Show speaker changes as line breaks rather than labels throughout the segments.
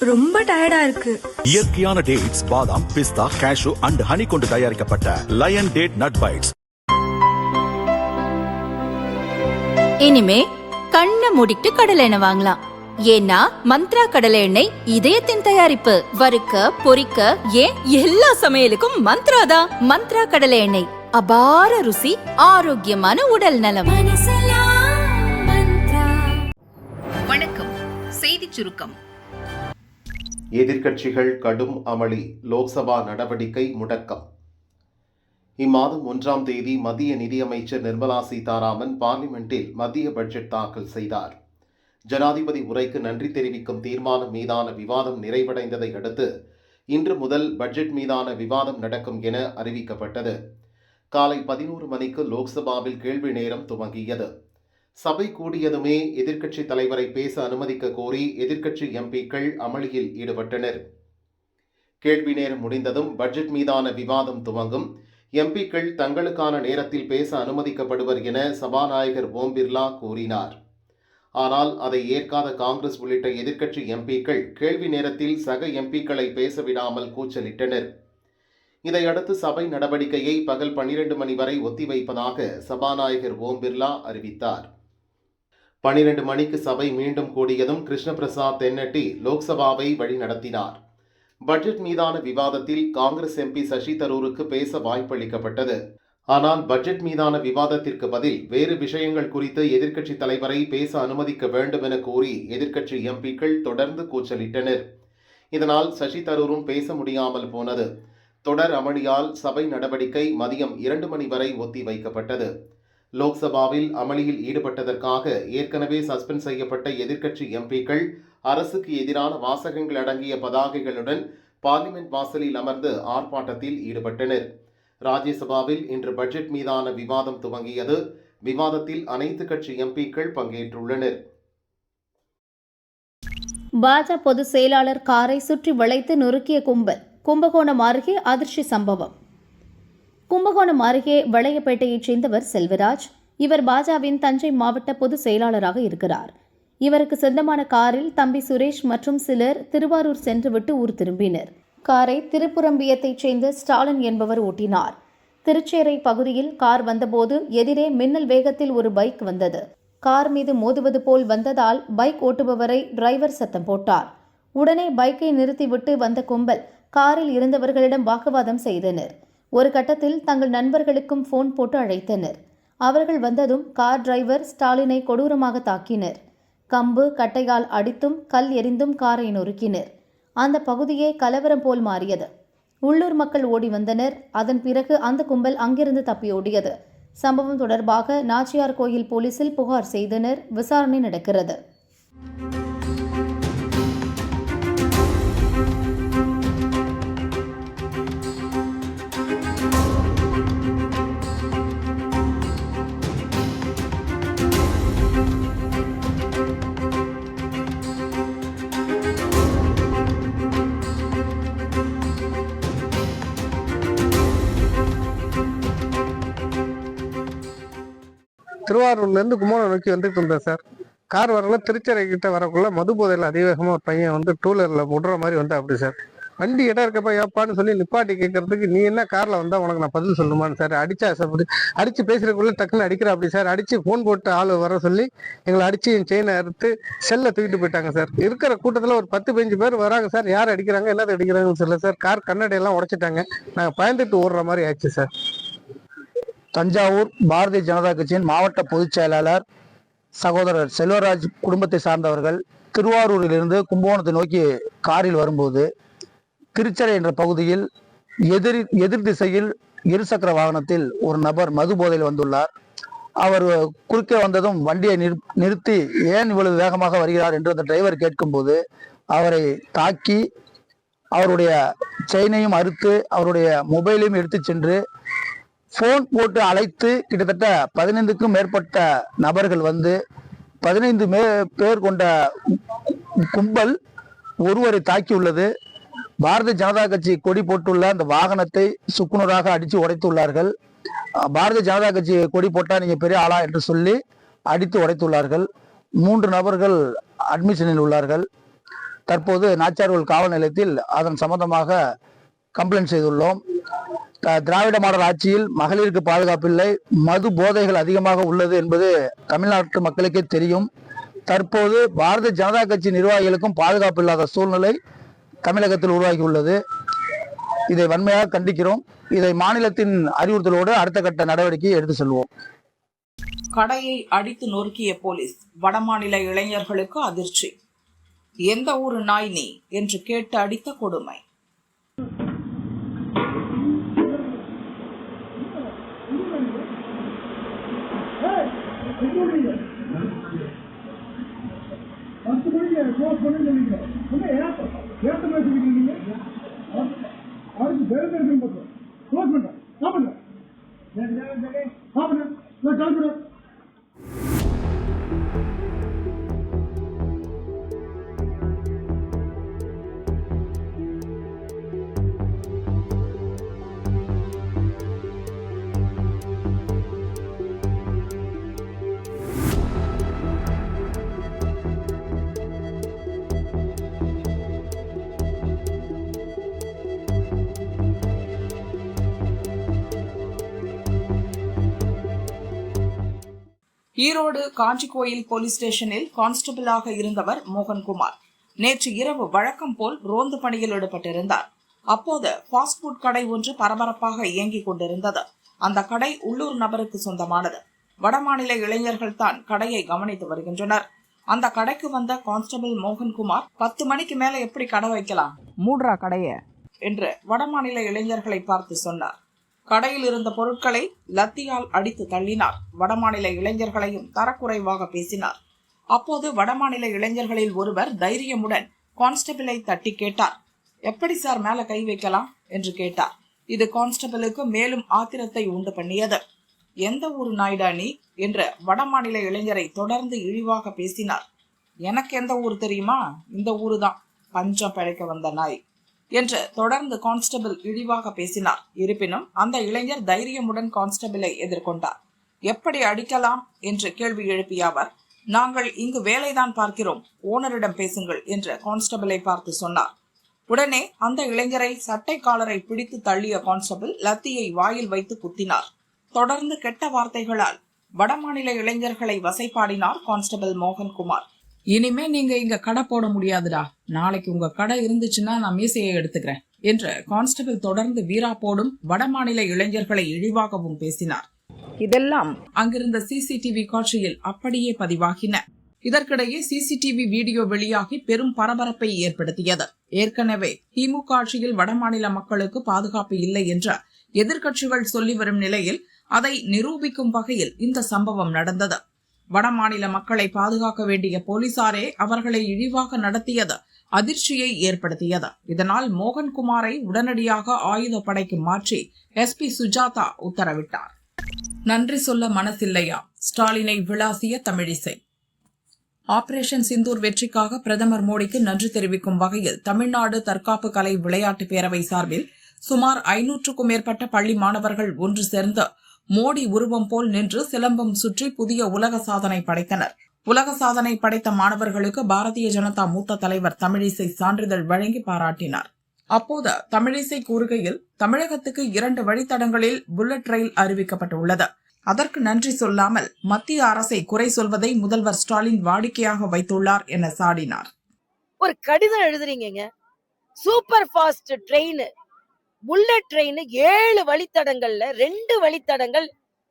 ரொம்ப டயர்டா இருக்கு.
இயற்கையான டேட்ஸ், பாதாம், பிஸ்தா, கேஷு அண்ட் ஹனி கொண்டு தயாரிக்கப்பட்ட லயன் டேட் நட் பைட்ஸ்.
இனிமே கண்ணை மூடிட்டு கடலை எண்ணெய் வாங்கலாம். ஏன்னா மந்த்ரா கடலை எண்ணெய் இதயத்தின் தயாரிப்பு. வறுக்க, பொரிக்க, ஏன் எல்லா சமையலுக்கும் மந்த்ரா தான். மந்த்ரா கடலை எண்ணெய், அபார ருசி, ஆரோக்கியமான உடல் நலம். வணக்கம். செய்தி சுருக்கம்.
எதிர்க்கட்சிகள் கடும் அமளி, லோக்சபா நடவடிக்கை முடக்கம். இம்மாதம் 1ஆம் தேதி மத்திய நிதியமைச்சர் நிர்மலா சீதாராமன் பார்லிமெண்டில் மத்திய பட்ஜெட் தாக்கல் செய்தார். ஜனாதிபதி உரைக்கு நன்றி தெரிவிக்கும் தீர்மானம் மீதான விவாதம் நிறைவடைந்ததை அடுத்து இன்று முதல் பட்ஜெட் மீதான விவாதம் நடக்கும் என அறிவிக்கப்பட்டது. காலை 11 மணிக்கு லோக்சபாவில் கேள்வி நேரம் துவங்கியது. சபை கூடியதுமே எதிர்க்கட்சி தலைவரை பேச அனுமதிக்க கோரி எதிர்க்கட்சி எம்பிக்கள் அமளியில் ஈடுபட்டனர். கேள்வி நேரம் முடிந்ததும் பட்ஜெட் மீதான விவாதம் துவங்கும். எம்பிக்கள் தங்களுக்கான நேரத்தில் பேச அனுமதிக்கப்படுவர் என சபாநாயகர் ஓம் பிர்லா கூறினார். ஆனால் அதை ஏற்காத காங்கிரஸ் உள்ளிட்ட எதிர்க்கட்சி எம்பிக்கள் கேள்வி நேரத்தில் சக எம்பிக்களை பேச விடாமல் கூச்சலிட்டனர். இதையடுத்து சபை நடவடிக்கையை பகல் 12 மணி வரை ஒத்திவைப்பதாக சபாநாயகர் ஓம் பிர்லா அறிவித்தார். 12 மணிக்கு சபை மீண்டும் கூடியதும் கிருஷ்ண பிரசாத் தென்னட்டி லோக்சபாவை வழிநடத்தினார். பட்ஜெட் மீதான விவாதத்தில் காங்கிரஸ் எம்பி சசி தரூருக்கு பேச வாய்ப்பளிக்கப்பட்டது. ஆனால் பட்ஜெட் மீதான விவாதத்திற்கு பதில் வேறு விஷயங்கள் குறித்து எதிர்க்கட்சி தலைவரை பேச அனுமதிக்க வேண்டும் என கூறி எதிர்க்கட்சி எம்பிக்கள் தொடர்ந்து கூச்சலிட்டனர். இதனால் சசி தரூரும் பேச முடியாமல் போனது. தொடர் அமளியால் சபை நடவடிக்கை மதியம் 2 மணி வரை ஒத்தி வைக்கப்பட்டது. லோக்சபாவில் அமளியில் ஈடுபட்டதற்காக ஏற்கனவே சஸ்பெண்ட் செய்யப்பட்ட எதிர்க்கட்சி எம்பிக்கள் அரசுக்கு எதிரான வாசகங்கள் அடங்கிய பதாகைகளுடன் பார்லிமெண்ட் வாசலில் அமர்ந்து ஆர்ப்பாட்டத்தில் ஈடுபட்டனர். ராஜ்யசபாவில் இன்று பட்ஜெட் மீதான விவாதம் துவங்கியது. விவாதத்தில் அனைத்து கட்சி எம்பிக்கள் பங்கேற்றுள்ளனர்.
பாஜக பொதுச் செயலாளர் காரை சுற்றி வளைத்து நொறுக்கிய கும்பல். கும்பகோணம் அருகே அதிர்ச்சி சம்பவம். கும்பகோணம் அருகே வளையப்பேட்டையைச் சேர்ந்தவர் செல்வராஜ். இவர் பாஜகவின் தஞ்சை மாவட்ட பொதுச் செயலாளராக இருக்கிறார். இவருக்கு சொந்தமான காரில் தம்பி சுரேஷ் மற்றும் சிலர் திருவாரூர் சென்றுவிட்டு ஊர் திரும்பினர். காரை திருப்புரம்பியத்தைச் சேர்ந்த ஸ்டாலின் என்பவர் ஓட்டினார். திருச்சேரை பகுதியில் கார் வந்தபோது எதிரே மின்னல் வேகத்தில் ஒரு பைக் வந்தது. கார் மீது மோதுவது போல் வந்ததால் பைக் ஓட்டுபவரை டிரைவர் சத்தம் போட்டார். உடனே பைக்கை நிறுத்திவிட்டு வந்த கும்பல் காரில் இருந்தவர்களிடம் வாக்குவாதம் செய்தனர். ஒரு கட்டத்தில் தங்கள் நண்பர்களுக்கும் போன் போட்டு அழைத்தனர். அவர்கள் வந்ததும் கார் டிரைவர் ஸ்டாலினை கொடூரமாக தாக்கினர். கம்பு கட்டையால் அடித்தும் கல் எறிந்தும் காரை நொறுக்கினர். அந்த பகுதியே கலவரம் போல் மாறியது. உள்ளூர் மக்கள் ஓடி வந்தனர். அதன் பிறகு அந்த கும்பல் அங்கிருந்து தப்பியோடியது. சம்பவம் தொடர்பாக நாச்சியார் கோயில் போலீசில் புகார் செய்தனர். விசாரணை நடக்கிறது.
திருவாரூர்லேருந்து கும்பகோணம் நோக்கி வந்துட்டு இருந்தேன் சார். கார் வரல, திருச்சரை கிட்ட வரக்குள்ள மது போதையில் அதிவேகமாக ஒரு பையன் டூலரில் விடுற மாதிரி அப்படி சார். வண்டி இடம் இருக்கப்பா ஏப்பான்னு சொல்லி நிப்பாட்டி கேட்கறதுக்கு, நீ என்ன காரில் வந்தால் உனக்கு நான் பதில் சொல்லுமான்னு சார் அடிச்சா சார். அடித்து பேசுறதுக்குள்ளே டக்குன்னு அடிக்கிற அப்படி சார். அடித்து ஃபோன் போட்டு ஆள் வர சொல்லி எங்களை அடித்து என் செயினை அறுத்து செல்லை தூக்கிட்டு போயிட்டாங்க சார். இருக்கிற கூட்டத்தில் ஒரு 10-15 பேர் வராங்க சார். யார் அடிக்கிறாங்க என்னது அடிக்கிறாங்கன்னு சொல்ல சார். கார் கண்ணாடியெல்லாம் உடைச்சிட்டாங்க. நாங்கள் பயந்துட்டு ஓடுற மாதிரி ஆயிடுச்சு சார்.
தஞ்சாவூர் பாரதிய ஜனதா கட்சியின் மாவட்ட பொதுச் செயலாளர் சகோதரர் செல்வராஜ் குடும்பத்தை சார்ந்தவர்கள் திருவாரூரிலிருந்து கும்பகோணத்தை நோக்கி காரில் வரும்போது திருச்சரை என்ற பகுதியில் எதிர் திசையில் இருசக்கர வாகனத்தில் ஒரு நபர் மது போதையில் வந்துள்ளார். அவர் குறுக்கே வந்ததும் வண்டியை நிறுத்தி ஏன் இவ்வளவு வேகமாக வருகிறார் என்று அந்த டிரைவர் கேட்கும்போது அவரை தாக்கி அவருடைய செயினையும் அறுத்து அவருடைய மொபைலையும் எடுத்து சென்று போன் போட்டு அழைத்து கிட்டத்தட்ட 15க்கும் மேற்பட்ட நபர்கள் வந்து 15 பேர் கொண்ட கும்பல் ஒருவரை தாக்கியுள்ளது. பாரதிய ஜனதா கட்சி கொடி போட்டுள்ள அந்த வாகனத்தை சுக்குநூறாக அடித்து உடைத்துள்ளார்கள். பாரதிய ஜனதா கட்சி கொடி போட்டா நீங்க பெரிய ஆளா என்று சொல்லி அடித்து உடைத்துள்ளார்கள். 3 நபர்கள் அட்மிஷனில் உள்ளார்கள். தற்போது நாச்சியார்கோவில் காவல் நிலையத்தில் அதன் சம்பந்தமாக கம்ப்ளைண்ட் செய்துள்ளோம். திராவிட மாடல் ஆட்சியில் மகளிருக்கு பாதுகாப்பில்லை, மது போதைகள் அதிகமாக உள்ளது என்பது தமிழ்நாட்டு மக்களுக்கே தெரியும். தற்போது பாரதிய ஜனதா கட்சி நிர்வாகிகளுக்கும் பாதுகாப்பு இல்லாத சூழ்நிலை தமிழகத்தில் உருவாகியுள்ளது. இதை வன்மையாக கண்டிக்கிறோம். இதை மாநிலத்தின் அறிவுறுத்தலோடு அடுத்த கட்ட நடவடிக்கை எடுத்து செல்வோம்.
கடையை அடித்து நொறுக்கிய போலீஸ், வடமாநில இளைஞர்களுக்கு அதிர்ச்சி. எந்த ஊரு நாய் நீ என்று கேட்டு அடித்த கொடுமை. ஈரோடு காஞ்சிக்கோயில் போலீஸ் ஸ்டேஷனில் கான்ஸ்டபிளாக இருந்தவர் மோகன்குமார் நேற்று இரவு வழக்கம் போல் ரோந்து பணியில் ஈடுபட்டிருந்தார். அப்போது ஃபாஸ்ட் ஃபுட் கடை ஒன்று பரபரப்பாக இயங்கிக் கொண்டிருந்தது. அந்த கடை உள்ளூர் நபருக்கு சொந்தமானது. வடமாநில இளைஞர்கள் தான் கடையை கவனித்து வருகின்றனர். அந்த கடைக்கு வந்த கான்ஸ்டபிள் மோகன்குமார் 10 மணிக்கு மேல எப்படி கடை வைக்கலாம், மூடுறா கடைய என்று வடமாநில இளைஞர்களை பார்த்து சொன்னார். கடையில் இருந்த பொருட்களை லத்தியால் அடித்து தள்ளினார். வடமாநில இளைஞர்களையும் தரக்குறைவாக பேசினார். அப்போது வடமாநில இளைஞர்களில் ஒருவர் தைரியமுடன் கான்ஸ்டபிளை தட்டி கேட்டார். எப்படி சார் மேல கை வைக்கலாம் என்று கேட்டார். இது கான்ஸ்டபிளுக்கு மேலும் ஆத்திரத்தை உண்டு பண்ணியது. எந்த ஊரு நாய்டா நீ என்று வடமாநில இளைஞரை தொடர்ந்து இழிவாக பேசினார். எனக்கு எந்த ஊர் தெரியுமா, இந்த ஊருதான், பஞ்சம் பிழைக்க வந்த நாய் என்று தொடர்ந்து கான்ஸ்டபிள் இழிவாக பேசினார். இருப்பினும் அந்த இளைஞர் தைரியமுடன் கான்ஸ்டபிளை எதிர்கொண்டார். எப்படி அடிக்கலாம் என்று கேள்வி எழுப்பிய அவர், நாங்கள் இங்கு வேலைதான் பார்க்கிறோம், ஓனரிடம் பேசுங்கள் என்று கான்ஸ்டபிளை பார்த்து சொன்னார். உடனே அந்த இளைஞரை சட்டை காலரை பிடித்து தள்ளிய கான்ஸ்டபிள் லத்தியை வாயில் வைத்து குத்தினார். தொடர்ந்து கெட்ட வார்த்தைகளால் வடமாநில இளைஞர்களை வசைபாடினார் கான்ஸ்டபிள் மோகன்குமார். இனிமே நீங்க இங்க கடை போட முடியாதுடா, நாளைக்கு உங்க கடை இருந்துச்சுன்னா நான் மீசையை எடுத்துக்கிறேன் என்று கான்ஸ்டபிள் தொடர்ந்து வீராப்போடும் வடமாநில இளைஞர்களை இழிவாகவும் பேசினார். இதெல்லாம் அங்கிருந்த சிசிடிவி காட்சியில் அப்படியே பதிவாகின. இதற்கிடையே சிசிடிவி வீடியோ வெளியாகி பெரும் பரபரப்பை ஏற்படுத்தியது. ஏற்கனவே திமுக ஆட்சியில் வடமாநில மக்களுக்கு பாதுகாப்பு இல்லை என்ற எதிர்க்கட்சிகள் சொல்லி வரும் நிலையில் அதை நிரூபிக்கும் வகையில் இந்த சம்பவம் நடந்தது. வடமாநில மக்களை பாதுகாக்க வேண்டிய போலீசாரே அவர்களை இழிவாக நடத்தியது அதிர்ச்சியை ஏற்படுத்தியது. இதனால் மோகன்குமாரை உடனடியாக ஆயுதப்படைக்கு மாற்றி எஸ்பி சுஜாதா உத்தரவிட்டார். நன்றி சொல்ல மனசில்லையா, ஸ்டாலினை விளாசிய தமிழிசை. ஆபரேஷன் சிந்தூர் வெற்றிக்காக பிரதமர் மோடிக்கு நன்றி தெரிவிக்கும் வகையில் தமிழ்நாடு தற்காப்பு கலை விளையாட்டு பேரவை சார்பில் சுமார் 500க்கும் மேற்பட்ட பள்ளி மாணவர்கள் ஒன்று சேர்ந்து மோடி உருவம் போல் நின்று சிலம்பம் சுற்றி புதிய உலக சாதனை படைத்தனர். உலக சாதனை படைத்த மாணவர்களுக்கு பாரதிய ஜனதா மூத்த தலைவர் தமிழிசை சான்றிதழ் வழங்கி பாராட்டினார். அப்போது தமிழிசை கூறுகையில், தமிழகத்துக்கு 2 வழித்தடங்களில் புல்லட் ரயில் அறிவிக்கப்பட்டுள்ளது. அதற்கு நன்றி சொல்லாமல் மத்திய அரசை குறை சொல்வதை முதல்வர் ஸ்டாலின் வாடிக்கையாக வைத்துள்ளார் என சாடினார்.
ஒரு கடிதம் எழுதுறீங்க, super fast train, bullet train 7 வழித்தடங்கள்ல 2 வழித்தடங்கள்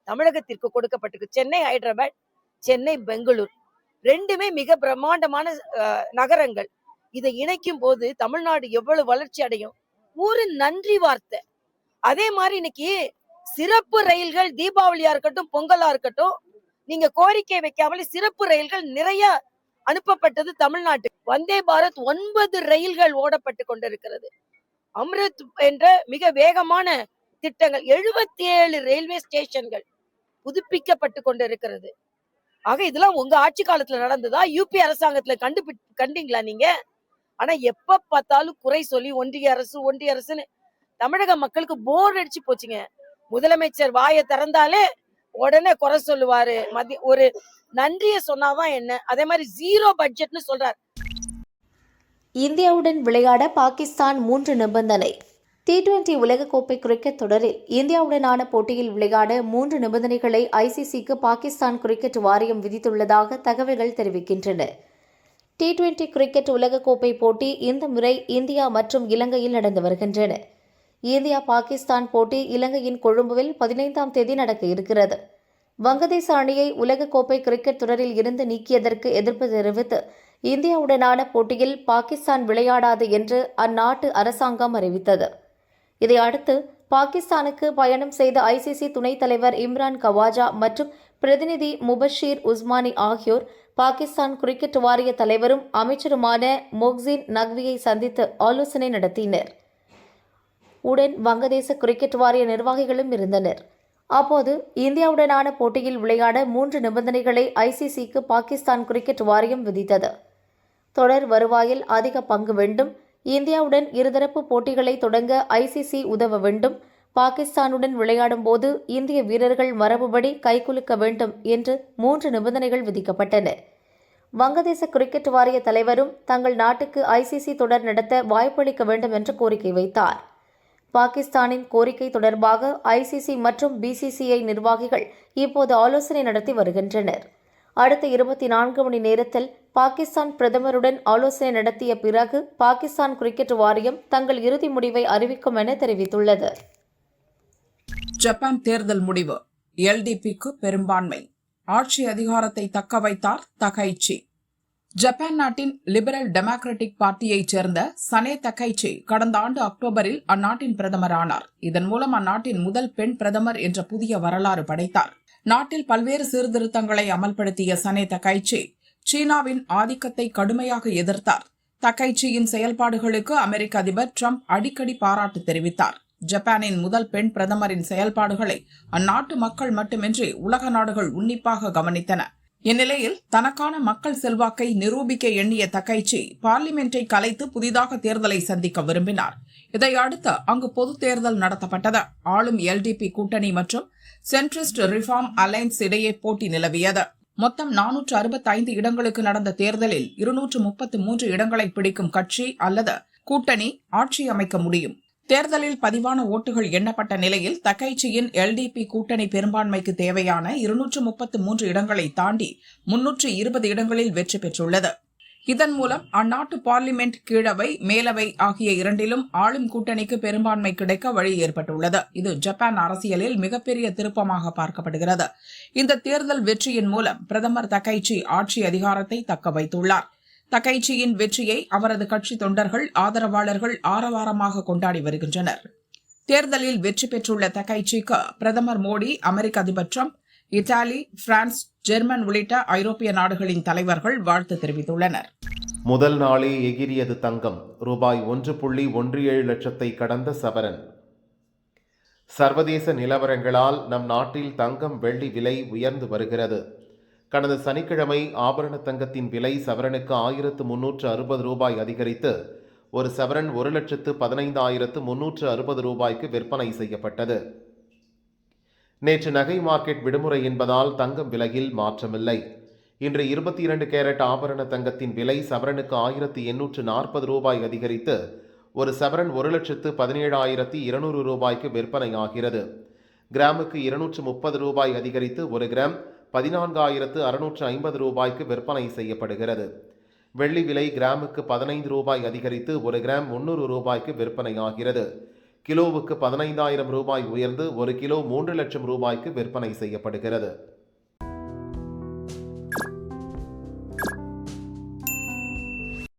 தமிழகத்திற்கு கொடுக்கப்பட்டிருக்கு. சென்னை ஹைதராபாத், சென்னை பெங்களூர், 2மே மிக பிரம்மாண்டமான நகரங்கள். இதை இணைக்கும் போது தமிழ்நாடு எவ்வளவு வளர்ச்சி அடையும். ஒரு நன்றி வார்த்தை. அதே மாதிரி இன்னைக்கு சிறப்பு ரயில்கள், தீபாவளியா இருக்கட்டும், பொங்கலா இருக்கட்டும், நீங்க கோரிக்கை வைக்காமலே சிறப்பு ரயில்கள் நிறைய அனுப்பப்பட்டது தமிழ்நாட்டுக்கு. வந்தே பாரத் 9 ரயில்கள் ஓடப்பட்டு கொண்டிருக்கிறது. அம்ருத் என்ற மிக வேகமான திட்டங்கள், 77 ரயில்வே ஸ்டேஷன்கள் புதுப்பிக்கப்பட்டு கொண்டிருக்கிறது. ஆக இதெல்லாம் உங்க ஆட்சி காலத்துல நடந்ததா? யூபி அரசாங்கத்துல கண்டீங்களா நீங்க? ஆனா எப்ப பார்த்தாலும் குறை சொல்லி ஒன்றிய அரசுன்னு தமிழக மக்களுக்கு போர் அடிச்சு போச்சுங்க. முதலமைச்சர் வாயை திறந்தாலே உடனே குறை சொல்லுவாரு. ஒரு நன்றிய சொன்னாதான் என்ன? அதே மாதிரி 0 பட்ஜெட்னு சொல்றாரு.
இந்தியாவுடன் விளையாட பாகிஸ்தான் 3 நிபந்தனை. T20 உலகக்கோப்பை கிரிக்கெட் தொடரில் இந்தியாவுடனான போட்டியில் விளையாட 3 நிபந்தனைகளை ஐசிசிக்கு பாகிஸ்தான் கிரிக்கெட் வாரியம் விதித்துள்ளதாக தகவல்கள் தெரிவிக்கின்றன. T20 கிரிக்கெட் உலகக்கோப்பை போட்டி இந்த முறை இந்தியா மற்றும் இலங்கையில் நடந்து வருகின்றன. இந்தியா பாகிஸ்தான் போட்டி இலங்கையின் கொழும்புவில் 15ஆம் தேதி நடக்க இருக்கிறது. வங்கதேச அணியை உலகக்கோப்பை கிரிக்கெட் தொடரில் இருந்து நீக்கியதற்கு எதிர்ப்பு தெரிவித்து இந்தியாவுடனான போட்டியில் பாகிஸ்தான் விளையாடாது என்று அந்நாட்டு அரசாங்கம் அறிவித்தது. இதையடுத்து பாகிஸ்தானுக்கு பயணம் செய்த ஐசிசி துணைத் தலைவர் இம்ரான் கவாஜா மற்றும் பிரதிநிதி முபஷீர் உஸ்மானி ஆகியோர் பாகிஸ்தான் கிரிக்கெட் வாரிய தலைவரும் அமைச்சருமான மொஹ்சின் நக்வியை சந்தித்து ஆலோசனை நடத்தினர். உடன் வங்கதேச கிரிக்கெட் வாரிய நிர்வாகிகளும் இருந்தனர். அப்போது இந்தியாவுடனான போட்டியில் விளையாட 3 நிபந்தனைகளை ஐசிசிக்கு பாகிஸ்தான் கிரிக்கெட் வாரியம் விதித்தது. தொடர் வருவாயில் அதிக பங்கு வேண்டும், இந்தியாவுடன் இருதரப்பு போட்டிகளை தொடங்க ஐசிசி உதவ வேண்டும், பாகிஸ்தானுடன் விளையாடும் போது இந்திய வீரர்கள் மரபுபடி கைகுலுக்க வேண்டும் என்று 3 நிபந்தனைகள் விதிக்கப்பட்டன. வங்கதேச கிரிக்கெட் வாரிய தலைவரும் தங்கள் நாட்டுக்கு ஐசிசி தொடர் நடத்த வாய்ப்பளிக்க வேண்டும் என்று கோரிக்கை வைத்தார். பாகிஸ்தானின் கோரிக்கை தொடர்பாக ஐசிசி மற்றும் பிசிசிஐ நிர்வாகிகள் இப்போது ஆலோசனை நடத்தி வருகின்றனர். அடுத்த 24 மணி நேரத்தில் பாகிஸ்தான் பிரதமருடன் ஆலோசனை நடத்திய பிறகு பாகிஸ்தான் கிரிக்கெட் வாரியம் தங்கள் இறுதி முடிவை அறிவிக்கும் என தெரிவித்துள்ளது.
ஜப்பான் தேர்தல் முடிவு. எல்டிபிக்கு பெரும்பான்மை. ஆட்சி அதிகாரத்தை தக்க வைத்தார் தகைச்சி. ஜப்பான் நாட்டின் லிபரல் டெமோக்ராட்டிக் பார்ட்டியைச் சேர்ந்த சனே தகைச்சி கடந்த ஆண்டு அக்டோபரில் அந்நாட்டின் பிரதமர் ஆனார். இதன் மூலம் அந்நாட்டின் முதல் பெண் பிரதமர் என்ற புதிய வரலாறு படைத்தார். நாட்டில் பல்வேறு சீர்திருத்தங்களை அமல்படுத்திய சனே தகைச்சி சீனாவின் ஆதிக்கத்தை கடுமையாக எதிர்த்தார். தகைச்சியின் செயல்பாடுகளுக்கு அமெரிக்க அதிபர் ட்ரம்ப் அடிக்கடி பாராட்டு தெரிவித்தார். ஜப்பானின் முதல் பெண் பிரதமரின் செயல்பாடுகளை அந்நாட்டு மக்கள் மட்டுமின்றி உலக நாடுகள் உன்னிப்பாக கவனித்தன. இந்நிலையில் தனக்கான மக்கள் செல்வாக்கை நிரூபிக்க எண்ணிய தகைச்சி பார்லிமெண்டை கலைத்து புதிதாக தேர்தலை சந்திக்க விரும்பினார். இதையடுத்து அங்கு பொது தேர்தல் நடத்தப்பட்டது. ஆளும் எல்டிபி கூட்டணி மற்றும் சென்ட்ரிஸ்ட் ரிஃபார்ம் அலைன்ஸ் இடையே போட்டி நிலவியது. மொத்தம் 465 இடங்களுக்கு நடந்த தேர்தலில் 233 இடங்களை பிடிக்கும் கட்சி அல்லது கூட்டணி ஆட்சி அமைக்க முடியும். தேர்தலில் பதிவான ஓட்டுகள் எண்ணப்பட்ட நிலையில் தகைச்சியின் எல்டிபி கூட்டணி பெரும்பான்மைக்கு தேவையான 233 இடங்களை தாண்டி 320 இடங்களில் வெற்றி பெற்றுள்ளது. இதன் மூலம் அந்நாட்டு பார்லிமெண்ட், கீழவை, மேலவை ஆகிய இரண்டிலும் ஆளும் கூட்டணிக்கு பெரும்பான்மை கிடைக்க வழி ஏற்பட்டுள்ளது. இது ஜப்பான் அரசியலில் மிகப்பெரிய திருப்பமாக பார்க்கப்படுகிறது. இந்த தேர்தல் வெற்றியின் மூலம் பிரதமர் தகைச்சி ஆட்சி அதிகாரத்தை தக்க வைத்துள்ளார். தகைச்சியின் வெற்றியை அவரது கட்சி தொண்டர்கள், ஆதரவாளர்கள் ஆரவாரமாக கொண்டாடி வருகின்றனர். தேர்தலில் வெற்றி பெற்றுள்ள தகைச்சிக்கு பிரதமர் மோடி, அமெரிக்க அதிபர் ட்ரம்ப், இத்தாலி, பிரான்ஸ், ஜெர்மன் உள்ளிட்ட ஐரோப்பிய நாடுகளின் தலைவர்கள் வாழ்த்து தெரிவித்துள்ளனர்.
முதல் நாளே எகிரியது தங்கம். ரூபாய் 1.17 லட்சத்தை கடந்த சவரன். சர்வதேச நிலவரங்களால் நம் நாட்டில் தங்கம், வெள்ளி விலை உயர்ந்து வருகிறது. கடந்த சனிக்கிழமை ஆபரண தங்கத்தின் விலை சவரனுக்கு 1360 ரூபாய் அதிகரித்து ஒரு சவரன் 1,15,360 ரூபாய்க்கு விற்பனை செய்யப்பட்டது. நேற்று நகை மார்க்கெட் விடுமுறை என்பதால் தங்கம் விலையில் மாற்றமில்லை. இன்று 22 கேரட் ஆபரண தங்கத்தின் விலை சவரனுக்கு 1840 ரூபாய் அதிகரித்து ஒரு சவரன் 1,17,200 ரூபாய்க்கு விற்பனையாகிறது. கிராமுக்கு 230 ரூபாய் அதிகரித்து ஒரு கிராம் 14,650 ரூபாய்க்கு விற்பனை செய்யப்படுகிறது. வெள்ளி விலை கிராமுக்கு 15 ரூபாய் அதிகரித்து ஒரு கிராம் 300 ரூபாய்க்கு விற்பனையாகிறது. கிலோவுக்கு 15,000 ரூபாய் உயர்ந்து ஒரு கிலோ 3 லட்சம் ரூபாய்க்கு விற்பனை செய்யப்படுகிறது.